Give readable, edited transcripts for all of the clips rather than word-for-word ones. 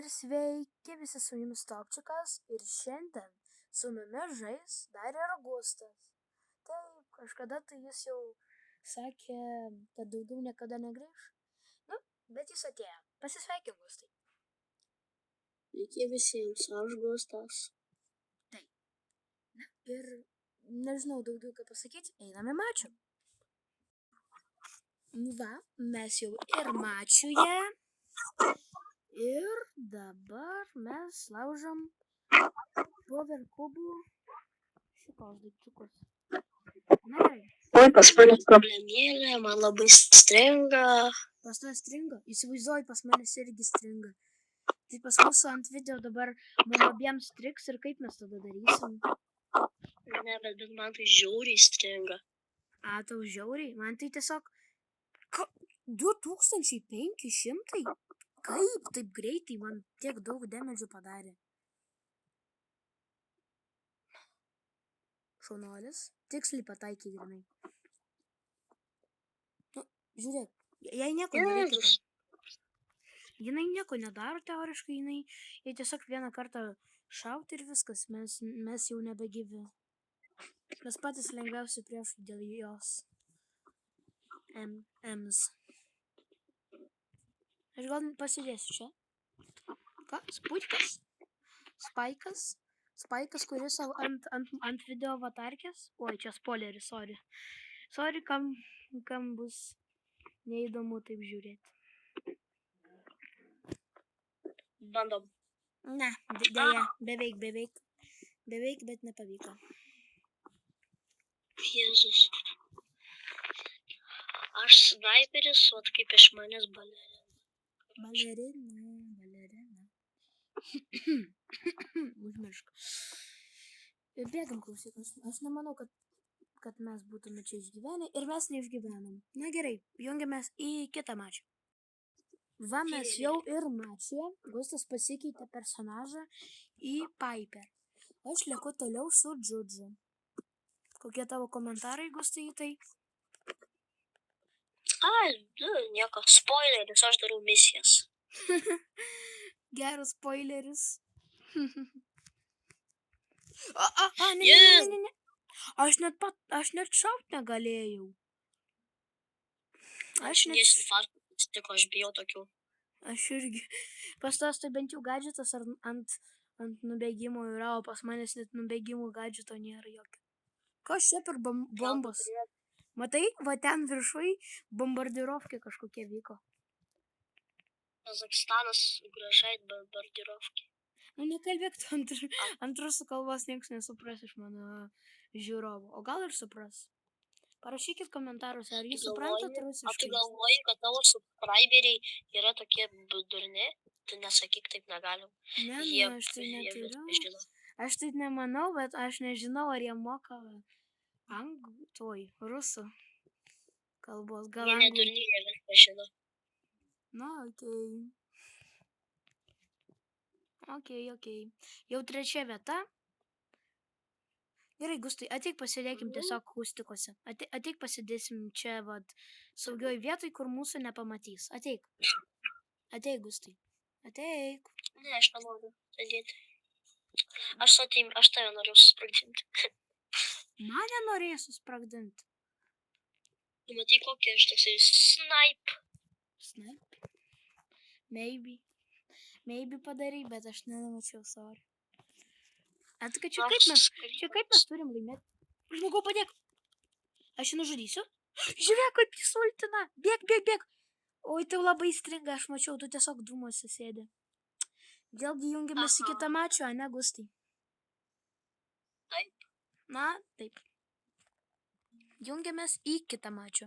Ir sveiki visi, su jumis Topčikas ir šiandien su mumis žais dar ir Gustas. Taip, kažkada tai jis jau sakė, kad daugiau niekada negrįš. Bet jis atėjo. Pasisveikink, Gustai. Sveiki visiems, aš Gustas. Taip. Ir nežinau daugiau ką pasakyti, einame mačių. Va, mes jau ir mačiuje. Ir dabar mes laužom power kubų šitos daikčiukus. Na gerai. Oi, pas mane problemėlė, man labai stringa. Pas to stringa? Įsivaizduoju, pas manęs irgi stringa. Tai pas mūsų ant video dabar mums abiems striks ir kaip mes tada darysim? Ne, bet man tai žiauriai stringa. A, tau žiauriai? Man tai tiesiog 2500? Kaip taip greitai man tiek daug damage padarė? Šaunuolis. Tiksliai pataikė grinai. Nu, žiūrėk, jai nieko nereikia. Jinai nieko nedaro teoriškai, jai tiesiog vieną kartą šauti ir viskas, mes jau nebegyvi. Mes patys lengviausi priešai dėl jos. Ms. Aš gal pasidėsiu čia. Ką? Spuikas? Spaikas, kuris ant video avatarkės. Oi, čia spoileris, sorry. Sorry, kam bus neįdomu taip žiūrėti. Bandom. Ne, dėja, beveik, bet nepavyko. Jėzus. Aš snaiperis, o kaip iš manęs balerina. Balerina. Užmiršk. Bėgam, klausykas. Aš nemanau, kad mes būtume čia išgyvenę ir mes neišgyvenom. Na gerai, jungiamės į kitą mačą. Va, mes jau ir mačyje. Gustas pasikeitė personažą į Piper. Aš lieku toliau su Džudžu. Kokie tavo komentarai, Gustai, į tai? Nieko, spoileris, aš darau misijas. Geras spoileris. Ne. Aš net šaut negalėjau. Aš nesifartinu, aš bijau tokių. Aš irgi. Pas tas tai bent jau gadžetas ant nubėgimo yra, o pas manęs net nubėgimo gadžeto nėra jokio. Kas čia per bombos? Matai, va ten viršui bombardirovkė kažkokie vyko. Kazakstanas gražiai bombardirovkė. Nu nekalbėk, ant rusų kalbos nieks nesupras iš mano žiūrovų. O gal ir supras? Parašykit komentaruose, ar jūs suprantat rusiškai? Ar tu galvoji, kad tavo subscriberiai yra tokie durni? Tu nesakyk, taip negalim. Ne, aš tai neturiu. Aš taip nemanau, bet aš nežinau, ar jie moka rusų kalbos. Gal jie nedurni, jie viską žino. Na, okei. Jau 3 vieta. Gerai, Gustai, ateik pasidėkim tiesiog akustikose. Ateik pasidėsim čia, saugioj vietoj, kur mūsų nepamatys. Ateik, Gustai. Ateik. Ne, aš nenoriu sėdėti. Aš tave noriu susprogdinti. Mane norėjai susprogdinti? Tu matai, kokia aš toksai Snipe? Maybe padarai, bet aš nenamačiau, sorry. Čia kaip mes turim laimėti? Žmogau, padėk. Aš jį nužudysiu. Žiūrėk, kaip jis ultina. Bėk. Oi, tau labai stringa, aš mačiau, tu tiesiog dūmuose sėdi. Vėlgi jungiamės į kitą mačą, ne, Gustai? Taip. Na, taip. Jungiamės į kitą mačą.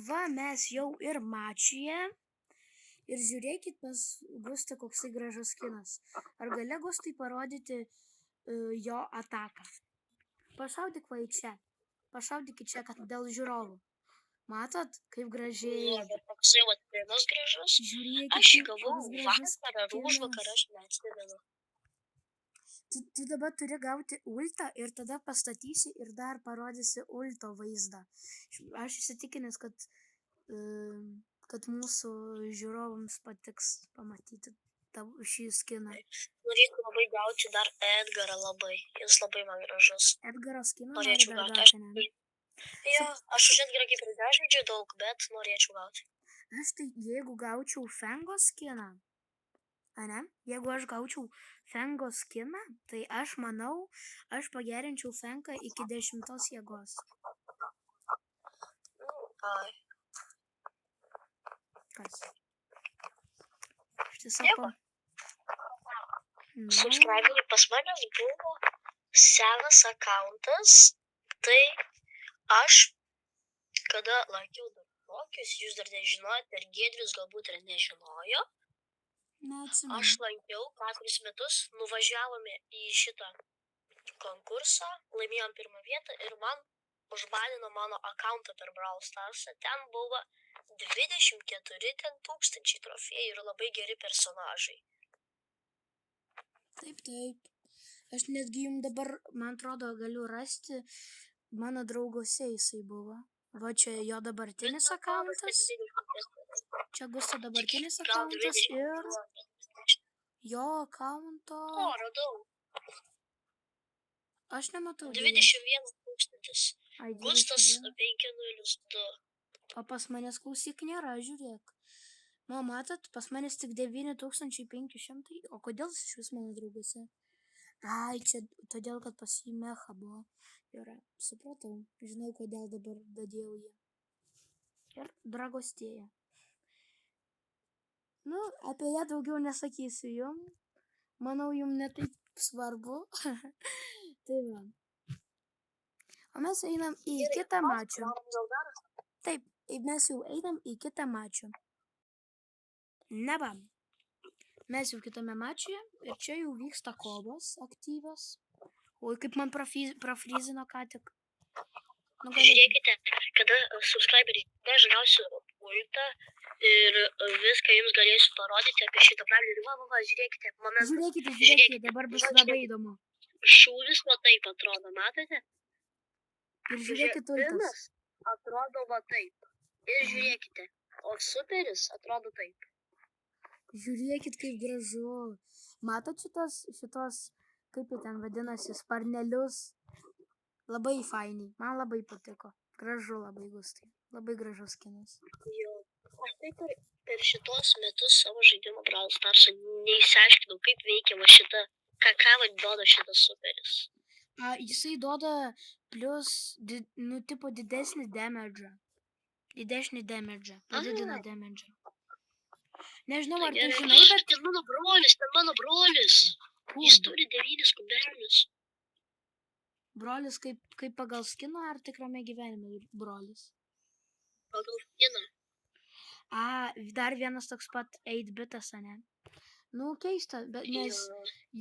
Va, mes jau ir mačyje. Ir žiūrėkit pas Gustą, koks tai gražus kinas. Ar gali Gustai parodyti jo ataką? Pašaudyk va į čia. Pašaudyk į čia, kad dėl žiūrovų. Matot, kaip gražiai. Toksai kinas gražus. Žiūrėkit, aš jį gavau vakarą ar užvakarą, aš neatsimenu. Tu dabar turi gauti ultą ir tada pastatysi ir dar parodysi ulto vaizdą. Aš įsitikinęs, kad mūsų žiūrovams patiks pamatyti šį skiną. Norėčiau labai gauti dar Edgarą labai. Jis labai man gražus. Edgaro skiną Norėčiau nori dar gauti. gauti, ne? Jo, aš už Edgarą kaip ir nežaidžiu daug, bet norėčiau gauti. Aš tai jeigu gaučiau Fengo skiną, ane? Jeigu aš gaučiau Fengo skiną, tai aš manau, aš pagerinčiau Fengą iki 10 jėgos. Ai. Kas? Aš tiesiog Nieko. Subscriberiai pas manęs buvo senas akauntas, tai aš, kada lankiau mokymus, jūs dar nežinojate, ir Giedrius galbūt ir nežinojo, Neatsimenu. aš lankiau 4 metus, nuvažiavome į šitą konkursą, laimėjom 1 vietą ir man užbanino mano akauntą per Brawl Starsą. Ten buvo 24 tūkstančiai trofėjų ir labai geri personažai. Taip. Aš netgi jums dabar, man atrodo, galiu rasti, mano draugose jisai buvo. Va čia jo dabartinis akauntas. Čia Gusto dabartinis akauntas ir jo akaunto. O, radau. Aš nematau. 21 tūkstantis. Ai, Gustas 21. 502. O pas manęs klausyk nėra, žiūrėk. Nu, matot, pas manęs tik 9500. O kodėl jis iš vis mano draugose? Ai, čia todėl, kad pas jį mecha buvo. Ir supratau, žinau, kodėl dabar dadėjau jį. Ir Dragostėja. Nu, apie ją daugiau nesakysiu jum. Manau, jum netaip svarbu. Tai va. O mes einam į kitą mačą. Taip, mes jau einam į kitą mačą. Neba. Mes jau kitame mačyje ir čia jau vyksta kovos aktyvios. Oi, kaip man profrizino ką tik. Nu, Žiūrėkite, kada subscriberiai, aš gausiu pultą ir viską jums galėsiu parodyti apie šitą pramonę. Va, žiūrėkite, momentas. Žiūrėkite, dabar bus labai įdomu. Šūvis va taip atrodo, matote? Ir žiūrėkit ultas. Atrodo va taip. Ir žiūrėkite, o superis atrodo taip. Žiūrėkit, kaip gražu. Matot šitos, kaip jie ten vadinasi, sparnelius? Labai fainiai. Man labai patiko. Gražu labai, Gustai. Labai gražus skinas. Jo. Aš taip per šitos metus savo žaidimo Brawl Starsą neįsiaiškinau, kaip veikia va šita, ką duoda šitas superis. Jisai duoda plus, tipo didesnį damage'ą. Didesnį damage'ą. Padidina damage'ą. Nežinau, ar tai žinai, bet... Ten mano brolis. Jis turi 9 kubelius. Brolis kaip pagal skiną ar tikrame gyvenime brolis? Pagal skiną. Dar vienas toks pat 8-bitas, ane? Nu, keista, bet nes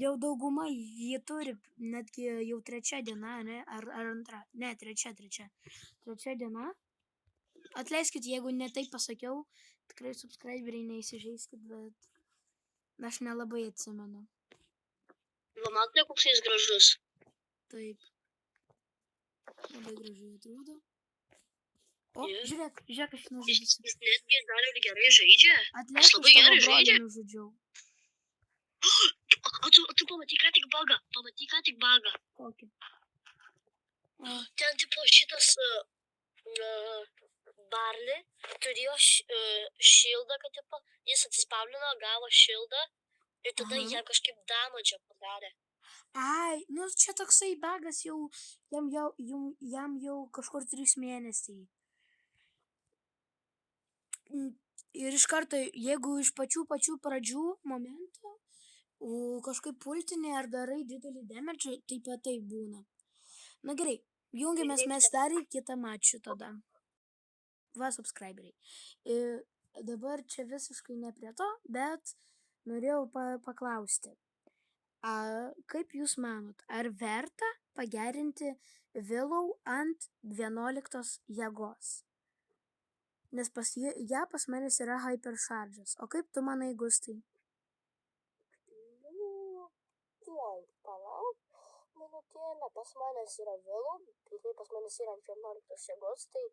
jau dauguma jį turi, netgi jau 3 diena, ne? Ar 2? Ne, 3. 3 diena. Atleiskit, jeigu netaip pasakiau, tikrai subscriberiai neįsižeiskit, bet aš nelabai atsimenu. Va, matote, koks jis gražus? Taip. Labai gražiai atrodo. O, žiūrėk, aš nužudžiu. Jis netgi dar ir gerai žaidžia. Atleisk, aš tavo brolį nužudžiau. O tu pamatyk ką tik bagą. Kokį? Ten tipo šitas Barley turėjo šildą, kad tipo, jis atsispavlino, gavo šildą ir tada jie kažkaip damage'ą padarė. Ai, nu čia toksai bagas jam jau kažkur 3 mėnesiai. Ir iš karto, jeigu iš pačių pradžių momento kažkaip pultinė ar darai didelį damage'ą, taip būna. Na gerai, jungiamės mes dar į kitą mačą tada. Va, subscriberiai. Dabar čia visiškai ne prie to, bet norėjau paklausti. Kaip jūs manot, ar verta pagerinti Willow ant 11 jėgos? Nes pas manęs yra hypercharge'as. O kaip tu manai, Gustai? Palauk, minutėlę, pas manęs yra Willow, tai pas manęs yra ant 11 jėgos, tai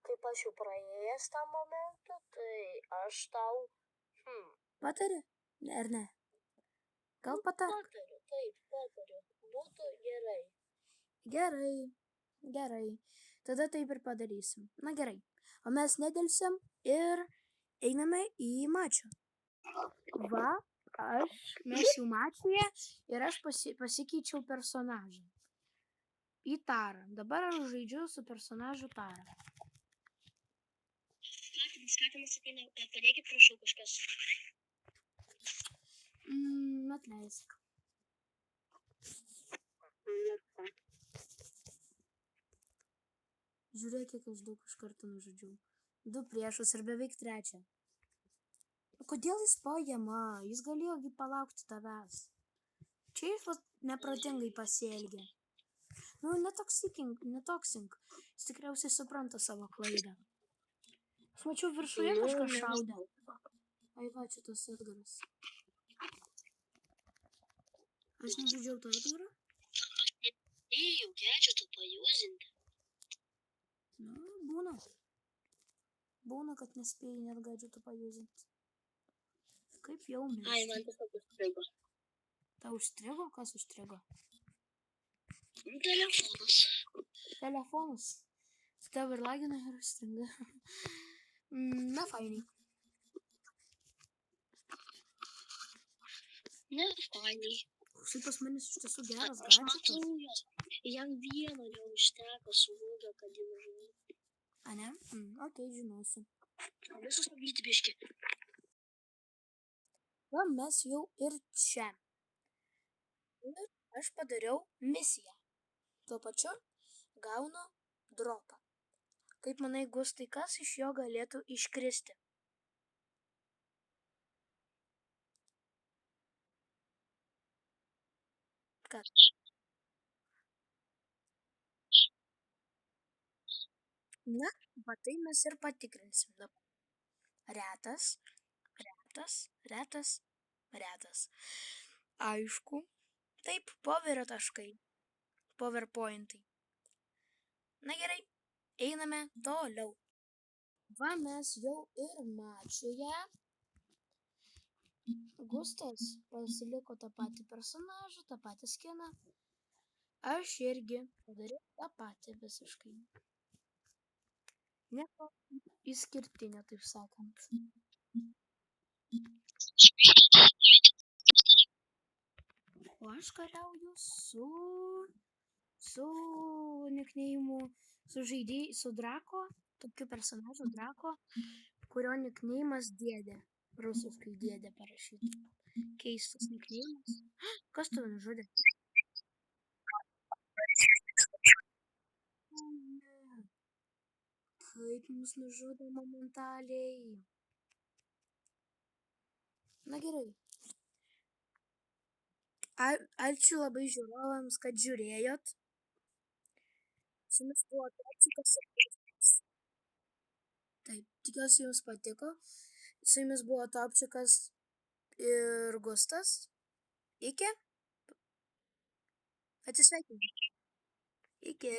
kaip aš jau praėjęs tą momentą, tai aš tau Patari? Ar ne? Gal patark? patariu, taip, patariu. Būtų gerai. Gerai. Tada taip ir padarysim. Na gerai. O mes nedelsiam ir einame į mačą. Va, mes jau mačyje ir aš pasikeičiau personažą. Į Tarą. Dabar aš žaidžiu su personažu Tara. Katinas ateina, padėkit prašau kažkas. Atleisk. Žiūrėk, kiek aš daug iš karto nužudžiau. 2 priešus ir beveik 3. Kodėl jis paima? Jis galėjo palaukti tavęs. Čia jis neprotingai pasielgė. Netoksink. Jis tikriausiai supranta savo klaidą. Aš mačiau viršuje kažką šaudė. Ai va, čia tas Edgaras. Aš nežudžiau to Edgarą? Ėjau, gadžetų pajuzinti. Būna, kad nespėjai net gadžetų pajuzinti. Kaip jau mes. Ai, man tiesiog užstrigo. Tau užstrigo? Kas užstrigo? Telefonas. Tau ir lagina ir užstringa. Na, fainai. Ne, fainai. Štai pas manis iš tiesų geras Aš gadžetas. matau jo. Jam vieno neužteko smūgio, kad jį nužudyti. A ne? Okei, žinosiu. Visus nugyti biški. Va, mes jau ir čia. Ir aš padariau misiją. Tuo pačiu gaunu dropą. Kaip manai, Gustai, kas iš jo galėtų iškristi? Kas? Na, va tai mes ir patikrinsim dabar. Retas. Aišku. Taip, poverio taškai. Powerpointai. Na gerai, einame toliau. Va, mes jau ir mačioje. Gustas pasiliko tą patį personažą, tą patį skiną. Aš irgi padariau tą patį visiškai. Nieko išskirtinio, taip sakant. O aš kariauju su nikneimu, su Drako, tokiu personažu Drako, kurio nikneimas Dėdė. Rusiškai Dėdė parašyta. Keistas nikneimas. Kas tave nužudė? Kaip mus nužudė momentaliai. Na gerai. Ačiū labai žiūrovams, kad žiūrėjot. Su jumis buvo Topčikas ir Gustas. Taip, tikiuosi jums patiko. Su jumis buvo Topčikas ir Gustas. Iki. Atsisveikinimai. Iki.